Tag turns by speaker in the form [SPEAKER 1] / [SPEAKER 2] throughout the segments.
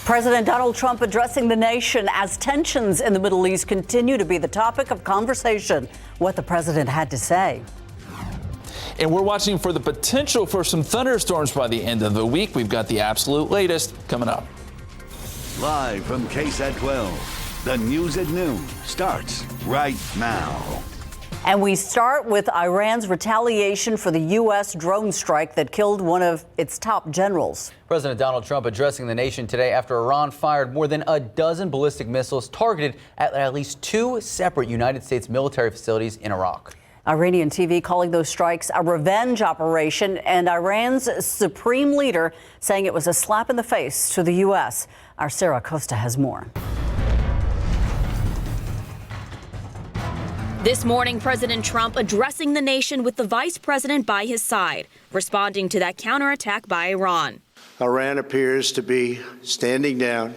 [SPEAKER 1] President Donald Trump addressing the nation as tensions in the Middle East continue to be the topic of conversation. What the president had to say.
[SPEAKER 2] And we're watching for the potential for some thunderstorms by the end of the week. We've got the absolute latest coming up.
[SPEAKER 3] Live from KSAT12, the news at noon starts right now.
[SPEAKER 1] And we start with Iran's retaliation for the U.S. drone strike that killed one of its top generals.
[SPEAKER 4] President Donald Trump addressing the nation today after Iran fired more than a dozen ballistic missiles targeted at least two separate United States military facilities in Iraq.
[SPEAKER 1] Iranian TV calling those strikes a revenge operation, and Iran's supreme leader saying it was a slap in the face to the U.S. Our Sarah Costa has more.
[SPEAKER 5] This morning, President Trump addressing the nation with the vice president by his side, responding to that counterattack by Iran.
[SPEAKER 6] Iran appears to be standing down,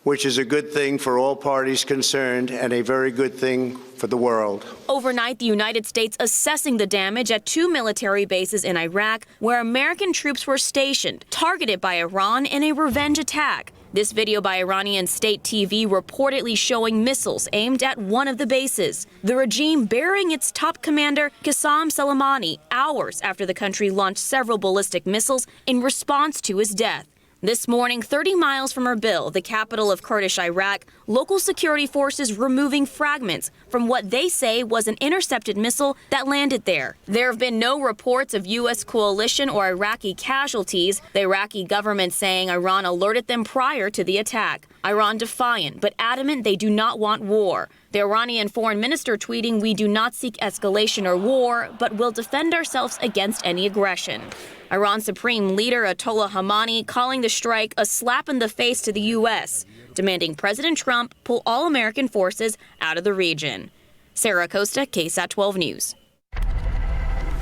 [SPEAKER 6] which is a good thing for all parties concerned and a very good thing for the world.
[SPEAKER 5] Overnight, the United States assessing the damage at two military bases in Iraq where American troops were stationed, targeted by Iran in a revenge attack. This video by Iranian state TV reportedly showing missiles aimed at one of the bases. The regime burying its top commander, Qasem Soleimani, hours after the country launched several ballistic missiles in response to his death. This morning, 30 miles from Erbil, the capital of Kurdish Iraq, local security forces removing fragments from what they say was an intercepted missile that landed there. There have been no reports of U.S. coalition or Iraqi casualties, the Iraqi government saying Iran alerted them prior to the attack. Iran defiant, but adamant they do not want war. The Iranian foreign minister tweeting, "We do not seek escalation or war, but will defend ourselves against any aggression." Iran's supreme leader Ayatollah Khamenei calling the strike a slap in the face to the U.S., demanding President Trump pull all American forces out of the region. Sarah Costa, KSAT 12 News.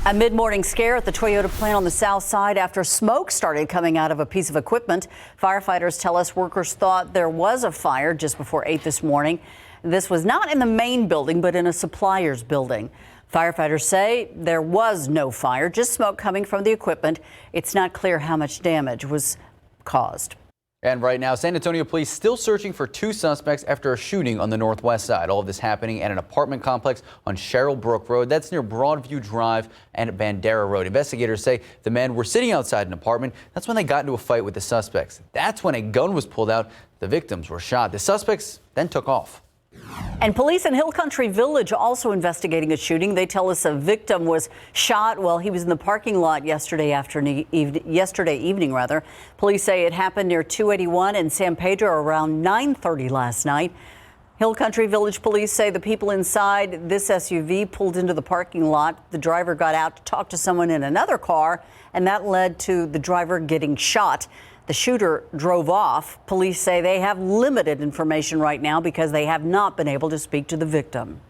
[SPEAKER 1] A mid-morning scare at the Toyota plant on the south side after smoke started coming out of a piece of equipment. Firefighters tell us workers thought there was a fire just before 8 this morning. This was not in the main building, but in a supplier's building. Firefighters say there was no fire, just smoke coming from the equipment. It's not clear how much damage was caused.
[SPEAKER 4] And right now, San Antonio police still searching for two suspects after a shooting on the northwest side. All of this happening at an apartment complex on Sherrill Brook Road. That's near Broadview Drive and Bandera Road. Investigators say the men were sitting outside an apartment. That's when they got into a fight with the suspects. That's when a gun was pulled out. The victims were shot. The suspects then took off.
[SPEAKER 1] And police in Hill Country Village also investigating a shooting. They tell us a victim was shot while he was in the parking lot yesterday evening. Police say it happened near 281 in San Pedro around 9:30 last night. Hill Country Village police say the people inside this SUV pulled into the parking lot. The driver got out to talk to someone in another car, and that led to the driver getting shot. The shooter drove off. Police say they have limited information right now because they have not been able to speak to the victim.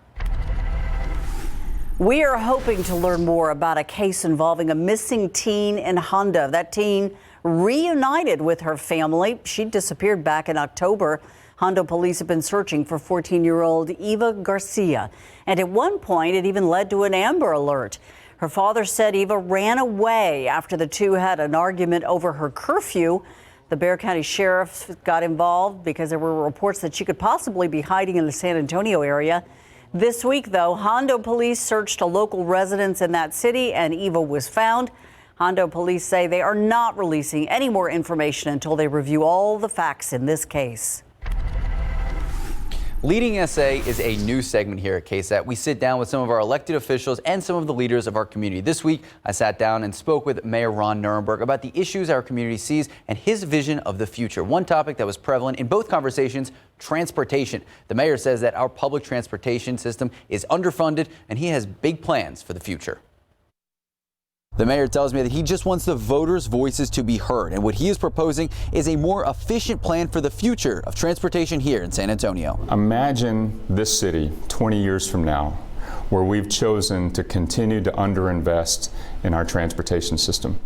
[SPEAKER 1] We are hoping to learn more about a case involving a missing teen in Honda. That teen reunited with her family. She disappeared back in October. Hondo police have been searching for 14-year-old Eva Garcia. And at one point, it even led to an Amber Alert. Her father said Eva ran away after the two had an argument over her curfew. The Bexar County Sheriff got involved because there were reports that she could possibly be hiding in the San Antonio area. This week, though, Hondo police searched a local residence in that city and Eva was found. Hondo police say they are not releasing any more information until they review all the facts in this case.
[SPEAKER 4] Leading SA is a new segment here at KSAT. We sit down with some of our elected officials and some of the leaders of our community. This week, I sat down and spoke with Mayor Ron Nirenberg about the issues our community sees and his vision of the future. One topic that was prevalent in both conversations, transportation. The mayor says that our public transportation system is underfunded and he has big plans for the future. The mayor tells me that he just wants the voters' voices to be heard, and what he is proposing is a more efficient plan for the future of transportation here in San Antonio.
[SPEAKER 7] Imagine this city 20 years from now, where we've chosen to continue to underinvest in our transportation system.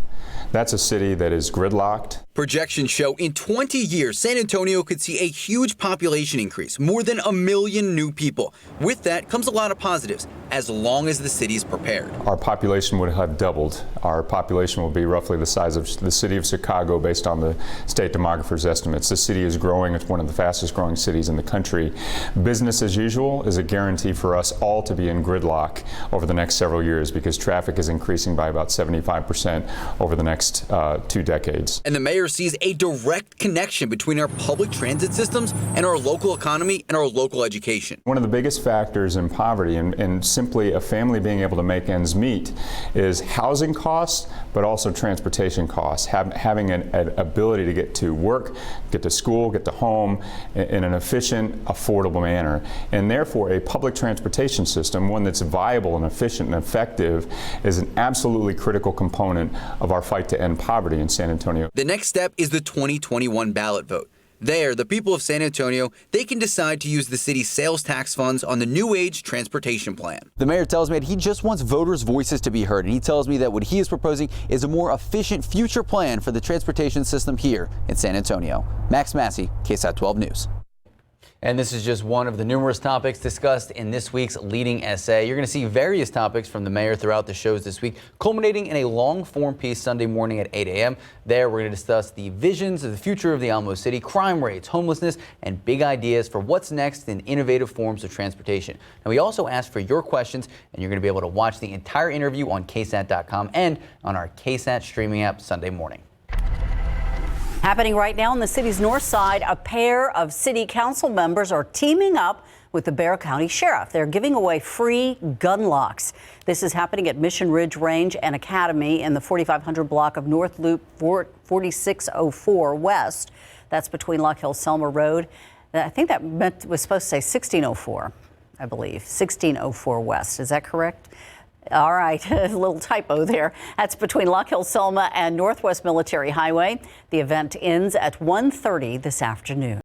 [SPEAKER 7] That's a city that is gridlocked,
[SPEAKER 8] Projections show in 20 years, San Antonio could see a huge population increase, more than 1 million new people. With that comes a lot of positives, as long as the city is prepared.
[SPEAKER 7] Our population would have doubled. Our population will be roughly the size of the city of Chicago based on the state demographers' estimates. The city is growing. It's one of the fastest growing cities in the country. Business as usual is a guarantee for us all to be in gridlock over the next several years because traffic is increasing by about 75% over the next 2 decades.
[SPEAKER 8] And the mayor sees a direct connection between our public transit systems and our local economy and our local education.
[SPEAKER 7] One of the biggest factors in poverty and simply a family being able to make ends meet is housing costs, but also transportation costs. Having an ability to get to work, get to school, get to home in an efficient, affordable manner. And therefore, a public transportation system, one that's viable and efficient and effective, is an absolutely critical component of our fight to end poverty in San Antonio.
[SPEAKER 8] The next step is the 2021 ballot vote. There, the people of San Antonio, they can decide to use the city's sales tax funds on the New Age transportation plan.
[SPEAKER 4] The mayor tells me that he just wants voters' voices to be heard, and he tells me that what he is proposing is a more efficient future plan for the transportation system here in San Antonio. Max Massey, KSAT12 News. And this is just one of the numerous topics discussed in this week's leading essay. You're going to see various topics from the mayor throughout the shows this week, culminating in a long-form piece Sunday morning at 8 a.m. There, we're going to discuss the visions of the future of the Alamo City, crime rates, homelessness, and big ideas for what's next in innovative forms of transportation. Now, we also asked for your questions, and you're going to be able to watch the entire interview on KSAT.com and on our KSAT streaming app Sunday morning.
[SPEAKER 1] Happening right now on the city's north side, a pair of city council members are teaming up with the Bexar County Sheriff. They're giving away free gun locks. This is happening at Mission Ridge Range and Academy in the 4500 block of North Loop 4604 West. That's between Lock Hill Selma Road. I think that was supposed to say 1604, I believe. 1604 West. Is that correct? All right, a little typo there. That's between Lock Hill Selma and Northwest Military Highway. The event ends at 1:30 this afternoon.